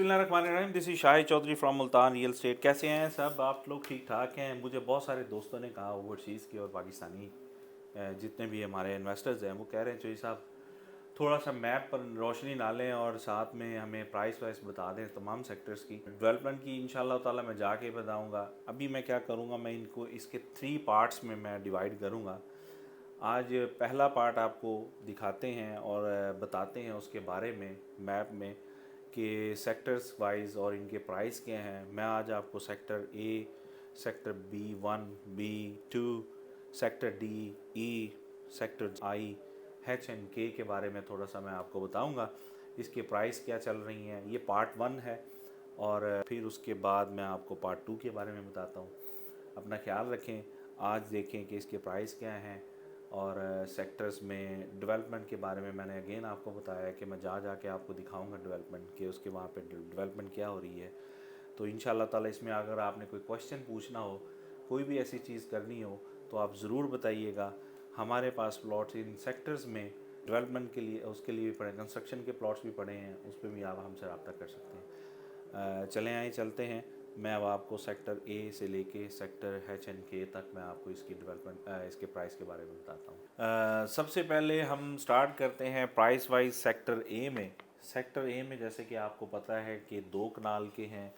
बिस्मिल्लाहिर्रहमानिर्रहीम। This is Shahid Chaudhry from Multan real estate. कैसे हैं सब आप लोग? ठीक ठाक हैं? मुझे बहुत सारे दोस्तों ने कहा, ओवरसीज़ के और पाकिस्तानी जितने भी हमारे इन्वेस्टर्स हैं, वो कह रहे हैं चौधरी साहब थोड़ा सा मैप पर रोशनी डालें और साथ में हमें प्राइस वाइस बता दें तमाम सेक्टर्स की डेवलपमेंट की। इंशाल्लाह ताला मैं जाके बताऊंगा। अभी मैं क्या करूंगा, मैं इनको इसके 3 पार्ट्स में मैं डिवाइड करूंगा। आज पहला पार्ट आपको दिखाते हैं और बताते हैं उसके बारे में मैप में कि सेक्टर्स वाइज और इनके प्राइस क्या हैं। मैं आज आपको sector A, sector B1, B2, sector D, E, sector I, H&K के बारे में थोड़ा सा मैं आपको बताऊंगा। इसके प्राइस क्या चल रही हैं, ये पार्ट 1 है। और फिर उसके बाद मैं आपको पार्ट 2 के बारे में बताता हूँ। अपना ख्याल रखें। आज देखें कि इसके प्राइस क्या हैं और सेक्टर्स में डेवलपमेंट के बारे में मैंने अगेन आपको बताया कि मैं जा के आपको दिखाऊंगा डेवलपमेंट के, उसके वहाँ पे डेवलपमेंट क्या हो रही है। तो इंशाल्लाह ताला इसमें अगर आपने कोई क्वेश्चन पूछना हो, कोई भी ऐसी चीज़ करनी हो, तो आप ज़रूर बताइएगा। हमारे पास प्लॉट्स इन सेक्टर्स में डेवलपमेंट के लिए, उसके लिए भी पड़े, कंस्ट्रक्शन के प्लॉट्स भी पड़े हैं, उस पर भी आप हमसे रब्ता कर सकते हैं। चलें आए चलते हैं। मैं अब आपको सेक्टर ए से लेके सेक्टर H&K तक मैं आपको इसकी डेवलपमेंट, इसके प्राइस के बारे में बताता हूँ। सबसे पहले हम स्टार्ट करते हैं प्राइस वाइज सेक्टर ए में। सेक्टर ए में जैसे कि आपको पता है कि 2 कनाल के हैं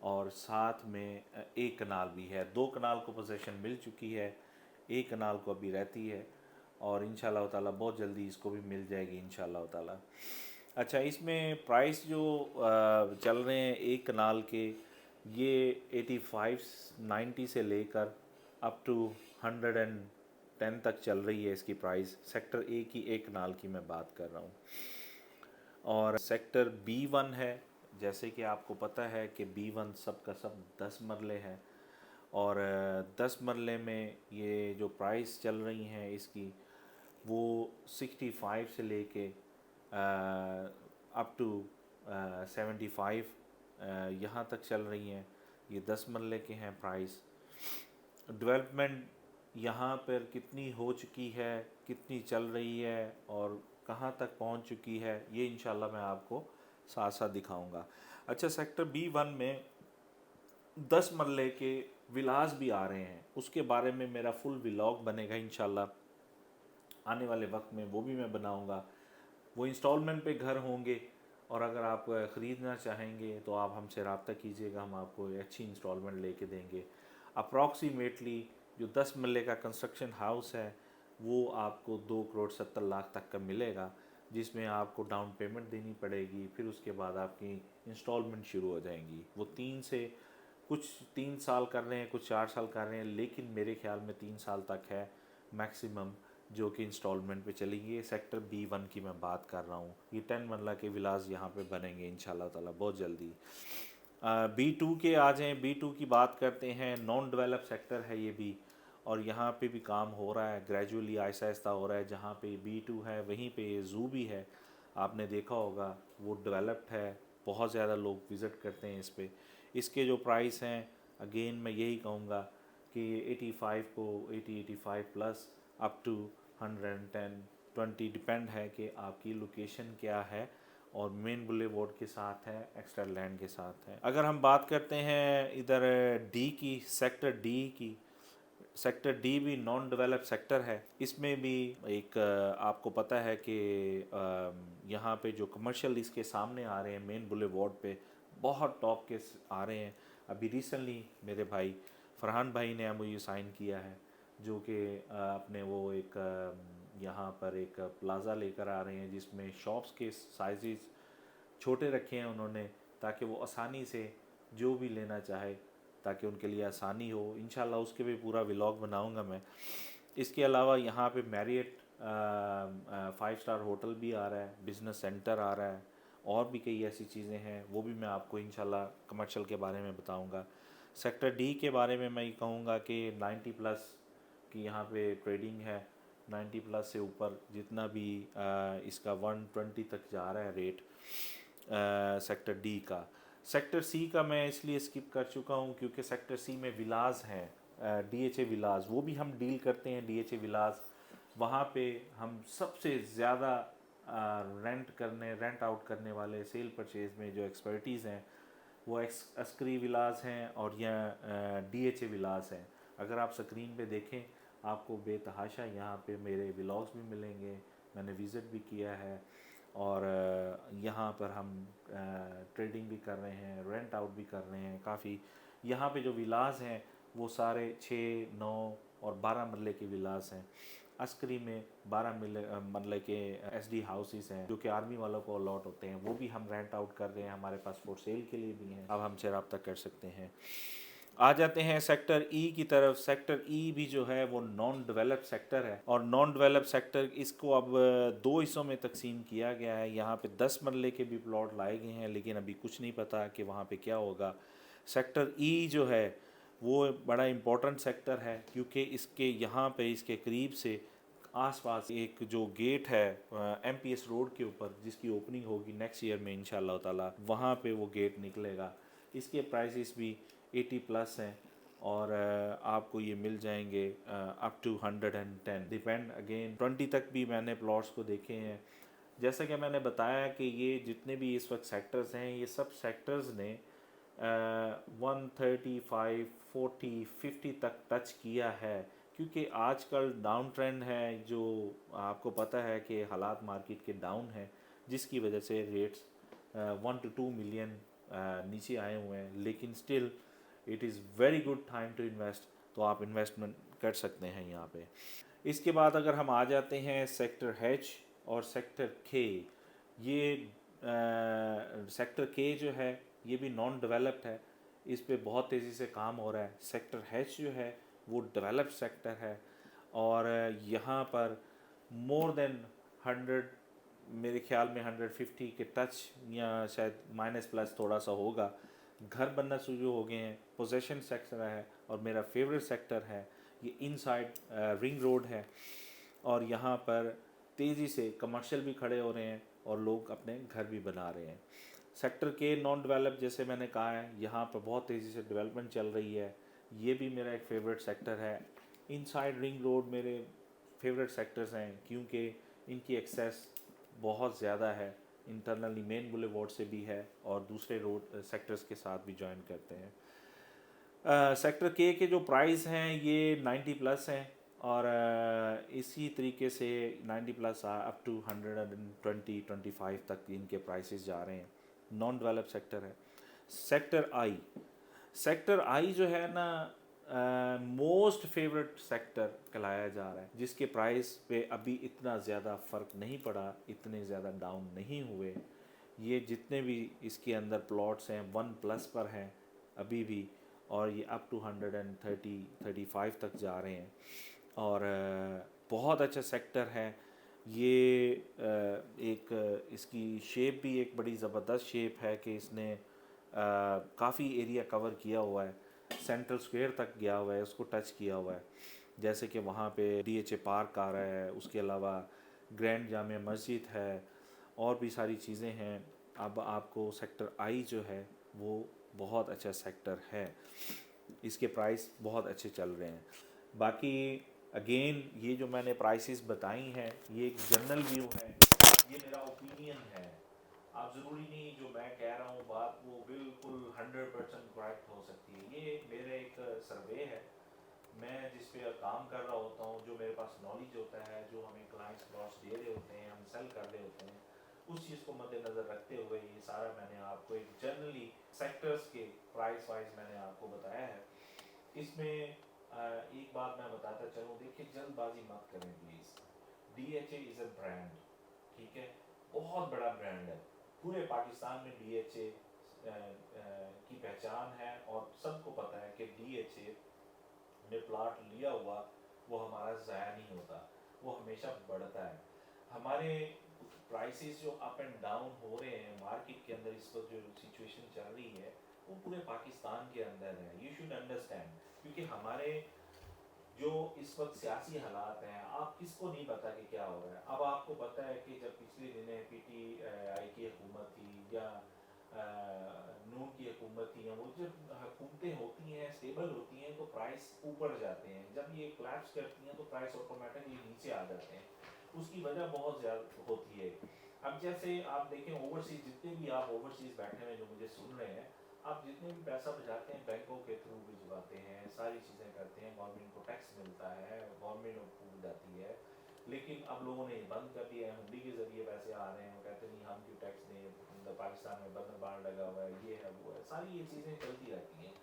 और साथ में 1 कनाल भी है। 2 कनाल को पोजीशन मिल चुकी है, 1 कनाल को अभी रहती है और इंशाल्लाह ताला बहुत जल्दी इसको भी मिल जाएगी इंशाल्लाह ताला। अच्छा, इसमें प्राइस जो चल रहे हैं 1 कनाल के, ये 85-90 से लेकर अप टू 110 तक चल रही है इसकी प्राइस। सेक्टर ए की 1 कनाल की मैं बात कर रहा हूँ। और सेक्टर B1 है, जैसे कि आपको पता है कि B1 सब का सब 10 मरले हैं और 10 मरले में ये जो प्राइस चल रही हैं इसकी, वो 65 से लेके अप टू 75 यहाँ तक चल रही हैं। ये 10 मरले के हैं प्राइस। डेवलपमेंट यहाँ पर कितनी हो चुकी है, कितनी चल रही है और कहाँ तक पहुँच चुकी है, ये इंशाल्लाह मैं आपको साथ साथ दिखाऊंगा। अच्छा, सेक्टर B1 में 10 मरले के विलास भी आ रहे हैं, उसके बारे में मेरा फुल व्लॉग बनेगा इंशाल्लाह आने वाले वक्त में, वो भी मैं बनाऊंगा। वो इंस्टॉलमेंट पे घर होंगे और अगर आप ख़रीदना चाहेंगे तो आप हमसे रब्ता कीजिएगा, हम आपको अच्छी इंस्टॉलमेंट लेके देंगे। अप्रॉक्सीमेटली जो 10 मरले का कंस्ट्रक्शन हाउस है वो आपको 2,70,00,000 तक का मिलेगा, जिसमें आपको डाउन पेमेंट देनी पड़ेगी। फिर उसके बाद आपकी इंस्टॉलमेंट शुरू हो जाएंगी। वो 3 साल कर रहे हैं, कुछ 4 साल कर रहे हैं, लेकिन मेरे ख्याल में 3 साल तक है मैक्सिमम जो कि इंस्टॉलमेंट पे चलेगी। सेक्टर B1 की मैं बात कर रहा हूँ। ये 10 मरला के विलास यहाँ पे बनेंगे इंशाल्लाह ताला बहुत जल्दी। B2 के आ जाएँ। B2 की बात करते हैं। नॉन डेवलप सेक्टर है ये भी, और यहाँ पे भी काम हो रहा है, ग्रेजुअली आहिस्ता आहिस्ता हो रहा है। जहाँ पे B2 है वहीं पे ज़ू भी है, आपने देखा होगा, वो डेवलप्ड है, बहुत ज़्यादा लोग विज़िट करते हैं इस पे। इसके जो प्राइस हैं, अगेन मैं यही कहूँगा कि 85 को 80-85 प्लस अप टू 110-20 डिपेंड है कि आपकी लोकेशन क्या है और मेन बुलेवार्ड के साथ है, एक्स्ट्रा लैंड के साथ है। अगर हम बात करते हैं इधर डी की, सेक्टर डी की, सेक्टर डी भी नॉन डेवलप सेक्टर है। इसमें भी एक आपको पता है कि यहाँ पे जो कमर्शियल इसके सामने आ रहे हैं मेन बुलेवार्ड पे, बहुत टॉप के आ रहे हैं। अभी रिसेंटली मेरे भाई फरहान भाई ने मुझे साइन किया है, जो कि अपने वो एक यहाँ पर एक प्लाज़ा लेकर आ रहे हैं जिसमें शॉप्स के साइज़ छोटे रखे हैं उन्होंने, ताकि वो आसानी से जो भी लेना चाहे, ताकि उनके लिए आसानी हो। इंशाल्लाह उसके भी पूरा व्लॉग बनाऊंगा मैं। इसके अलावा यहाँ पे मैरियट 5 स्टार होटल भी आ रहा है, बिज़नेस सेंटर आ रहा है, और भी कई ऐसी चीज़ें हैं, वो भी मैं आपको इंशाल्लाह कमर्शियल के बारे में बताऊंगा। सेक्टर डी के बारे में मैं ये कहूँगा कि 90 प्लस की यहाँ पे ट्रेडिंग है। 90 प्लस से ऊपर जितना भी इसका 120 तक जा रहा है रेट सेक्टर डी का। सेक्टर सी का मैं इसलिए स्किप कर चुका हूँ क्योंकि सेक्टर सी में विलास हैं, DHA विलास, वो भी हम डील करते हैं। DHA विलास वहाँ पे हम सबसे ज़्यादा रेंट आउट करने वाले सेल परचेज में जो एक्सपर्टीज़ हैं वो अस्करी विलास हैं और या DHA विलास हैं। अगर आप स्क्रीन पे देखें आपको बेतहाशा यहाँ पे मेरे व्लॉग्स भी मिलेंगे, मैंने विज़िट भी किया है और यहाँ पर हम ट्रेडिंग भी कर रहे हैं, रेंट आउट भी कर रहे हैं काफ़ी। यहाँ पे जो विलास हैं वो सारे 6, 9 और 12 मरले के विलास हैं। अस्करी में 12 मरले के SD हाउसेस हैं जो कि आर्मी वालों को अलॉट होते हैं, वो भी हम रेंट आउट कर रहे हैं, हमारे पास फॉर सेल के लिए भी हैं, अब हमसे रब्ता कर सकते हैं। आ जाते हैं सेक्टर E की तरफ। सेक्टर E भी जो है वो नॉन डेवलप्ड सेक्टर है और नॉन डेवलप्ड सेक्टर इसको अब 2 हिस्सों में तकसीम किया गया है। यहाँ पे 10 मरले के भी प्लॉट लाए गए हैं लेकिन अभी कुछ नहीं पता कि वहाँ पे क्या होगा। सेक्टर E जो है वो बड़ा इम्पोर्टेंट सेक्टर है क्योंकि इसके यहाँ पे इसके करीब से आसपास एक जो गेट है MPS रोड के ऊपर जिसकी ओपनिंग होगी नेक्स्ट ईयर में इंशाल्लाह ताला, वहाँ पे वो गेट निकलेगा। इसके प्राइसेस भी 80 प्लस हैं और आपको ये मिल जाएंगे अप टू 110, डिपेंड अगेन 20 तक भी मैंने प्लॉट्स को देखे हैं। जैसा कि मैंने बताया कि ये जितने भी इस वक्त सेक्टर्स हैं ये सब सेक्टर्स ने 135, 40, 50 तक टच किया है क्योंकि आजकल डाउन ट्रेंड है, जो आपको पता है कि हालात मार्केट के डाउन हैं जिसकी वजह से रेट्स 1 to 2 मिलियन नीचे आए हुए हैं, लेकिन still it is very good time to invest, तो आप इन्वेस्टमेंट कर सकते हैं यहाँ पे। इसके बाद अगर हम आ जाते हैं सेक्टर H और सेक्टर K, ये सेक्टर K जो है ये भी नॉन डेवलप्ड है, इस पे बहुत तेज़ी से काम हो रहा है। सेक्टर H जो है वो डेवलप्ड सेक्टर है और यहाँ पर मोर देन 100, मेरे ख्याल में 150 के टच या शायद माइनस प्लस थोड़ा सा होगा, घर बनना शुरू हो गए हैं। पोजेशन सेक्टर है और मेरा फेवरेट सेक्टर है ये इनसाइड रिंग रोड है और यहाँ पर तेज़ी से कमर्शियल भी खड़े हो रहे हैं और लोग अपने घर भी बना रहे हैं। सेक्टर के नॉन डेवलप जैसे मैंने कहा है यहाँ पर बहुत तेज़ी से डेवलपमेंट चल रही है, ये भी मेरा एक फेवरेट सेक्टर है। इनसाइड रिंग रोड मेरे फेवरेट सेक्टर्स हैं क्योंकि इनकी एक्सेस बहुत ज़्यादा है, इंटरनली मेन बुलेवार्ड से भी है और दूसरे रोड सेक्टर्स के साथ भी ज्वाइन करते हैं। सेक्टर के जो प्राइस हैं ये 90 प्लस हैं और इसी तरीके से 90 प्लस अप टू 120-125 तक इनके प्राइसेस जा रहे हैं। नॉन डेवलप सेक्टर है। सेक्टर आई जो है ना मोस्ट फेवरेट सेक्टर कहलाया जा रहा है, जिसके प्राइस पे अभी इतना ज़्यादा फ़र्क नहीं पड़ा, इतने ज़्यादा डाउन नहीं हुए। ये जितने भी इसके अंदर प्लॉट्स हैं 1 प्लस पर हैं अभी भी और ये अप टू 130-135 तक जा रहे हैं और बहुत अच्छा सेक्टर है ये। एक इसकी शेप भी एक बड़ी ज़बरदस्त शेप है कि इसने काफ़ी एरिया कवर किया हुआ है, सेंट्रल स्क्वायर तक गया हुआ है, उसको टच किया हुआ है। जैसे कि वहाँ पे DHA पार्क आ रहा है, उसके अलावा ग्रैंड जामिया मस्जिद है और भी सारी चीज़ें हैं। अब आपको सेक्टर आई जो है वो बहुत अच्छा सेक्टर है, इसके प्राइस बहुत अच्छे चल रहे हैं। बाकी अगेन ये जो मैंने प्राइसेस बताई हैं ये एक जनरल व्यू है, ये मेरा ओपिनियन है। आप ज़रूरी नहीं जो मैं कह रहा हूँ बात वो बिल्कुल 100% करेक्ट हो सकती है। ये मेरा एक सर्वे है, मैं जिस पे काम कर रहा होता हूँ, जो मेरे पास नॉलेज होता है, जो हमें क्लाइंट्स प्लॉट्स दे रहे होते हैं, हम सेल कर रहे होते हैं, उस चीज़ को मद्देनज़र रखते हुए ये सारा मैंने आपको एक जनरली सेक्टर्स के प्राइस वाइज मैंने आपको बताया है। इसमें एक बात मैं बताता चलूँ, देखिए जल्दबाजी मत करें please. DHA is a brand, ठीक है, बहुत बड़ा ब्रांड है, पूरे पाकिस्तान में DHA की पहचान है और सबको पता है कि DHA ने प्लाट लिया हुआ वो हमारा ज़ाया नहीं होता, वो हमेशा बढ़ता है। हमारे प्राइसेस जो अप एंड डाउन हो रहे हैं मार्केट के अंदर, इस वक्त जो सिचुएशन चल रही है वो पूरे पाकिस्तान के अंदर है, यू शुड अंडरस्टैंड। क्योंकि हमारे जो इस वक्त सियासी हालात हैं, आप किसको नहीं पता कि क्या हो रहा है। अब आपको पता है कि जब पिछले दिनों PTI की हुकूमत थी या नून की हुकूमत थी, वो जब हुकूमतें होती हैं स्टेबल होती हैं तो प्राइस ऊपर जाते हैं, जब ये क्लैप्स करती हैं तो प्राइस ऑटोमेटिकली नीचे आ जाते हैं। उसकी वजह बहुत ज़्यादा होती है। अब जैसे आप देखें ओवरसीज़, जितने भी आप ओवरसीज़ बैठे हुए जो मुझे सुन रहे हैं, आप जितने भी पैसा बचाते हैं बैंकों के थ्रू भिजवाते हैं, सारी चीज़ें करते हैं, गवर्नमेंट को टैक्स मिलता है, गवर्नमेंट को जाती है, लेकिन अब लोगों ने बंद कर दिया है, हुंडी के ज़रिए पैसे आ रहे हैं, वो कहते नहीं हम क्यों टैक्स दें, पाकिस्तान में बंदर बाढ़ लगा हुआ है, ये है वो है, सारी ये चीज़ें चलती रहती हैं।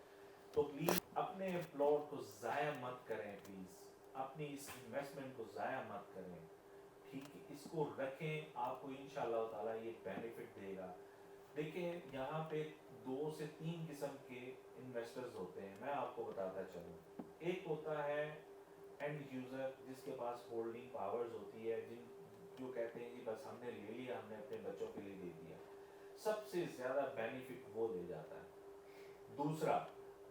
तो प्लीज़ अपने प्लॉट को ज़ाया मत करें, प्लीज़ अपनी इस इन्वेस्टमेंट को ज़ाया मत करें, ठीक है, इसको रखें, आपको इंशाल्लाह ताला ये बेनिफिट देगा। देखिए यहाँ पे 2 से 3 किस्म के इन्वेस्टर्स होते हैं, मैं आपको बताता चलूँ। एक होता है एंड यूज़र, जिसके पास होल्डिंग पावर्स होती है, जो कहते हैं कि बस हमने ले लिया, हमने अपने बच्चों के लिए दे दिया, सबसे ज़्यादा बेनिफिट वो ले जाता है। दूसरा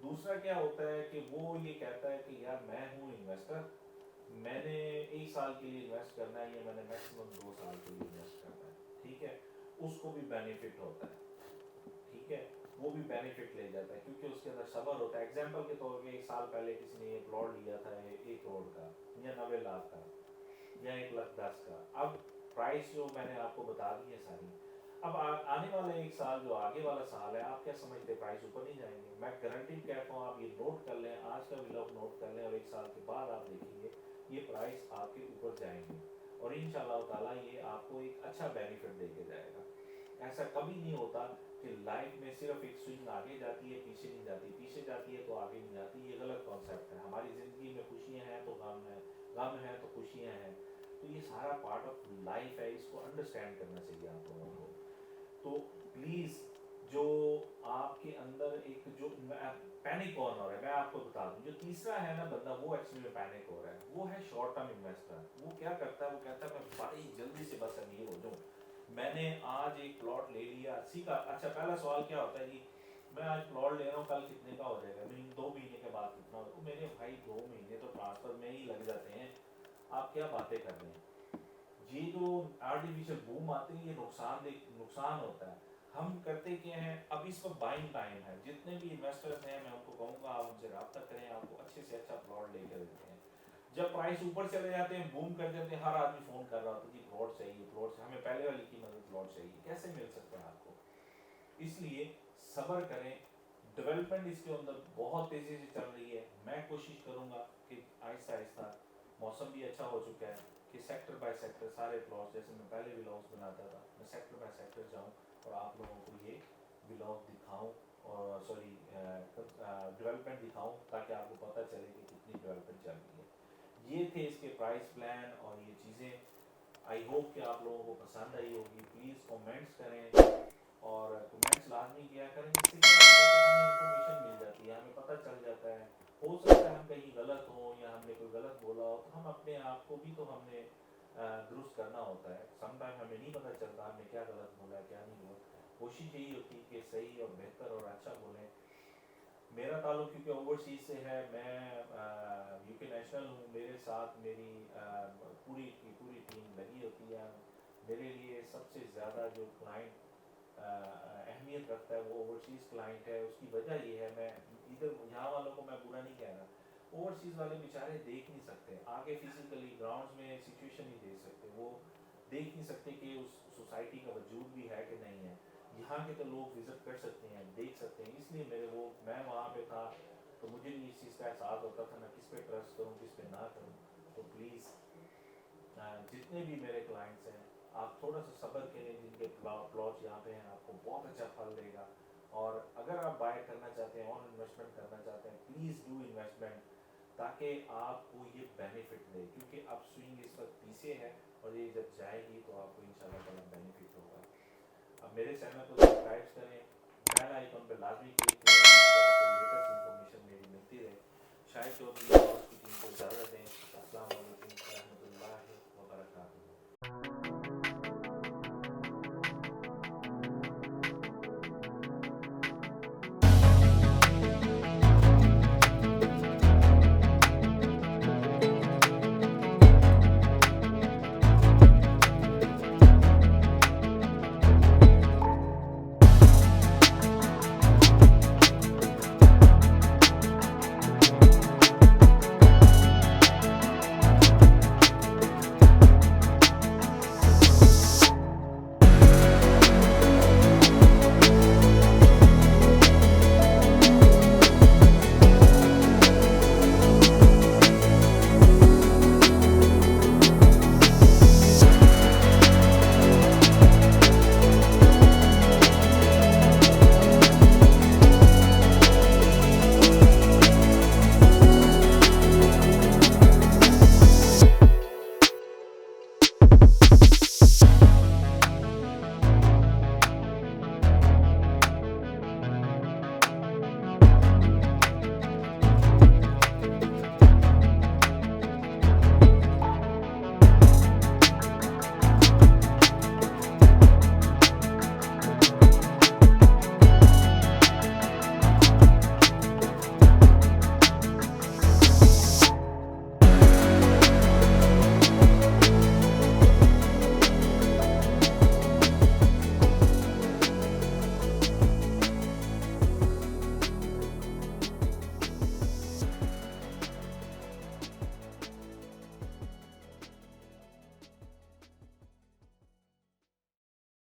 दूसरा क्या होता है कि वो ये कहता है कि यार मैं हूँ इन्वेस्टर, मैंने 1 साल के लिए इन्वेस्ट करना है, या मैंने मैक्सिमम 2 साल के लिए इन्वेस्ट करना है, ठीक है, उसको भी बेनिफिट होता है, ठीक है, वो भी बेनिफिट ले जाता है क्योंकि उसके अंदर सब्र होता है। एग्जाम्पल के तौर पे 1 साल पहले किसी ने ये प्लॉट लिया था 1 करोड़ का या 90 लाख का या 1,10,000 का, अब प्राइस जो मैंने आपको बता दी है सारी, अब आने वाला 1 साल जो आगे वाला साल है, आप क्या समझते हैं प्राइस ऊपर नहीं जाएंगे? मैं गारंटी कहता हूँ, आप ये नोट कर लें, आज का व्लॉग नोट कर लें, और 1 साल के बाद आप देखेंगे ये प्राइस आपके ऊपर जाएंगे, और इंशाल्लाह ताला ये आपको एक अच्छा बेनिफिट दे के जाएगा। ऐसा कभी नहीं होता कि लाइफ में सिर्फ एक स्विंग आगे जाती है, पीछे नहीं जाती, पीछे जाती है तो आगे नहीं जाती, ये गलत कॉन्सेप्ट है। हमारी ज़िंदगी में खुशियाँ हैं तो गम है, गम है तो खुशियाँ हैं, तो ये सारा पार्ट ऑफ लाइफ है, इसको अंडरस्टैंड करना चाहिए आप लोगों को। तो प्लीज़ जो आपके अंदर एक जो पैनिक कौन हो रहा है, मैं आपको बता दूं, जो तीसरा है ना बंदा, वो एक्चुअली में पैनिक हो रहा है, वो है शॉर्ट टर्म इन्वेस्टर। वो क्या करता है, वो कहता है मैं बड़ी जल्दी से बस अमीर हो जाऊँ, मैंने आज एक प्लॉट ले लिया, सीखा। अच्छा, पहला सवाल क्या होता है जी, मैं आज प्लॉट ले रहा हूँ, कल कितने का हो जाएगा, 2 महीने के बाद कितना हो, तो मेरे भाई 2 महीने तो ट्रांसफर में ही लग जाते हैं, आप क्या बातें कर रहे हैं? ये जो आर्टिफिशियल बूम आते हैं, ये नुकसान होता है। हम करते क्या हैं, अब इस वक्त बाइंग टाइम है, जितने भी इन्वेस्टर्स हैं मैं उनको कहूँगा आप उनसे रब्ता करें, आपको अच्छे से अच्छा प्लॉट लेकर देते हैं। जब प्राइस ऊपर चले जाते हैं, बूम कर जाते हैं, हर आदमी फ़ोन कर रहा होता है कि प्लॉट चाहिए, प्लॉट हमें पहले वाली कीमत में प्लॉट चाहिए, कैसे मिल सकता है आपको? इसलिए सब्र करें, डेवलपमेंट इसके अंदर बहुत तेज़ी से चल रही है। मैं कोशिश करूँगा कि आहिस्ता आहिस्ता, मौसम भी अच्छा हो चुका है कि सेक्टर बाय सेक्टर सारे प्लॉट्स, जैसे मैं पहले व्लॉग्स बनाता था, मैं सेक्टर बाय सेक्टर जाऊँ और आप लोगों को ये व्लॉग दिखाऊँ, और सॉरी डेवलपमेंट दिखाऊँ, ताकि आपको पता चले कि कितनी डेवलपमेंट चल रही है। ये थे इसके प्राइस प्लान और ये चीज़ें। आई होप कि आप लोगों को पसंद आई होगी। प्लीज़ कमेंट्स करें, और कमेंट्स लाजमी किया करें, इससे क्या होता है कि हमें इंफॉर्मेशन मिल जाती है, हमें पता चल जाता है। हो सकता है हम कहीं गलत हों या हमने कोई गलत बोला हो, तो हम अपने आप को भी तो हमने दुरुस्त करना होता है। समटाइम हमें नहीं पता चलता हमने क्या गलत बोला क्या नहीं बोला। कोशिश यही होती है कि सही और बेहतर और अच्छा बोलें। मेरा ताल्लुक क्योंकि ओवरसीज से है, मैं यूके नेशनल हूँ, मेरे साथ मेरी पूरी की पूरी टीम लगी होती है। मेरे लिए सबसे ज़्यादा जो क्लाइंट अहमियत रखता है वो ओवरसीज़ क्लाइंट है। उसकी वजह ये है, मैं इधर यहाँ वालों को मैं बुरा नहीं कह रहा, ओवरसीज़ वाले बेचारे देख नहीं सकते आगे, फिजिकली ग्राउंड्स में सिचुएशन नहीं देख सकते, वो देख नहीं सकते कि उस सोसाइटी का वजूद भी है कि नहीं है। यहाँ के तो लोग विज़िट कर सकते हैं, देख सकते हैं, इसलिए मैं वहाँ पे था, तो मुझे भी इस चीज़ का एहसास होता था मैं किस पे ट्रस्ट करूँ किस पे ना करूँ। तो प्लीज़ जितने भी मेरे क्लाइंट्स हैं, आप थोड़ा सा सब्र करें, जिनके प्लॉट्स यहाँ पे हैं आपको बहुत अच्छा फल देगा। और अगर आप बाय करना चाहते हैं और इन्वेस्टमेंट करना चाहते हैं, प्लीज़ डू इन्वेस्टमेंट, ताकि आपको ये बेनिफिट दे, क्योंकि अब स्विंग इस वक्त पीछे है और ये जब जाएगी तो आपको इंशाल्लाह ताला बेनिफिट होगा। अब मेरे चैनल को सब्सक्राइब करें, बेल आइकन पर लाजमी क्लिक करें ताकि आपको लेटेस्ट इन्फॉर्मेशन मेरी मिलती रहे। शायद चौधरी और उसकी टीम को इजाज़त दें।